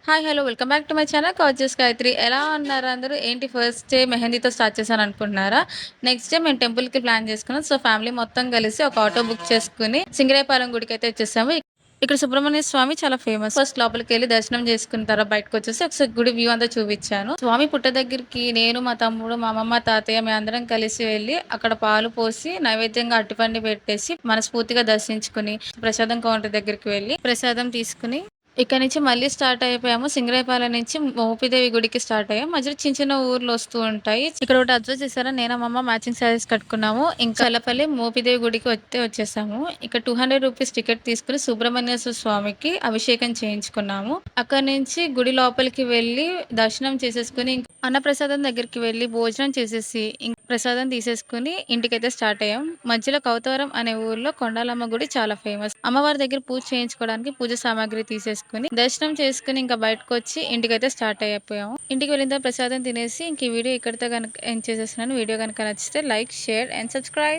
Hi! Hello! Welcome back to my channel కాచెస్ గాయత్రి. ఎలా ఉన్నారు అందరూ? ఏంటి ఫస్ట్ డే మెహందీతో స్టార్ట్ చేశాననుకుంటున్నారా? నెక్స్ట్ డే మేము టెంపుల్‌కి ప్లాన్ చేసుకున్నాం. సో, ఫ్యామిలీ మొత్తం కలిసి ఒక ఆటో బుక్ చేసుకొని సింగరాయపాలెం గుడికైతే వచ్చేసాము. ఇక్కడ సుబ్రహ్మణ్య స్వామి చాలా ఫేమస్. ఫస్ట్ లోపలికెళ్ళి దర్శనం చేసుకున్న తర్వాత బయటకొచ్చేసి ఒకసారి గుడి వ్యూ అంతా చూపిచ్చాను. స్వామి పుట్ట దగ్గరికి నేను, మా తమ్ముడు, మా అమ్మమ్మ, తాతయ్య మేమందరం కలిసి వెళ్లి అక్కడ పాలు పోసి నైవేద్యంగా అరటిపండు పెట్టేసి మనస్ఫూర్తిగా దర్శించుకొని ప్రసాదం కౌంటర్ దగ్గరికి వెళ్లి ప్రసాదం తీసుకొని ఇక్కడ నుంచి మళ్ళీ స్టార్ట్ అయిపోయాము. సింగరాయపాలెం నుంచి మోపిదేవి గుడికి స్టార్ట్ అయ్యాం. మధ్యలో చిన్న చిన్న ఊర్లు వస్తూ ఉంటాయి. ఇక్కడ ఒకటి అబ్జర్వ్ చేశారా? నేను, మా అమ్మ మ్యాచింగ్ శారీస్ కట్టుకున్నాము. ఇంకా చల్లపల్లి మోపిదేవి గుడికి వచ్చేసాము. ఇక్కడ రూ. 200 టికెట్ తీసుకుని సుబ్రహ్మణ్యేశ్వర స్వామికి అభిషేకం చేయించుకున్నాము. అక్కడి నుంచి గుడి లోపలికి వెళ్ళి దర్శనం చేసేసుకుని అన్నప్రసాదం దగ్గరికి వెళ్ళి భోజనం చేసేసి ప్రసాదం తీసేసుకుని ఇంటికైతే స్టార్ట్ అయ్యాం. మధ్యలో కౌతవరం అనే ఊర్లో కొండాలమ్మ గుడి చాలా ఫేమస్. అమ్మవారి దగ్గర పూజ చేయించుకోవడానికి పూజ సామాగ్రి తీసేసుకుని దర్శనం చేసుకుని ఇంకా బయటకు వచ్చి ఇంటికైతే స్టార్ట్ అయిపోయాము. ఇంటికి వెళ్ళిన తర్వాత ప్రసాదం తినేసి ఇంక ఈ వీడియో ఇక్కడితో కనుక ఎండ్ చేసేస్తున్నాను. వీడియో కనుక నచ్చితే లైక్, షేర్ అండ్ సబ్స్క్రైబ్.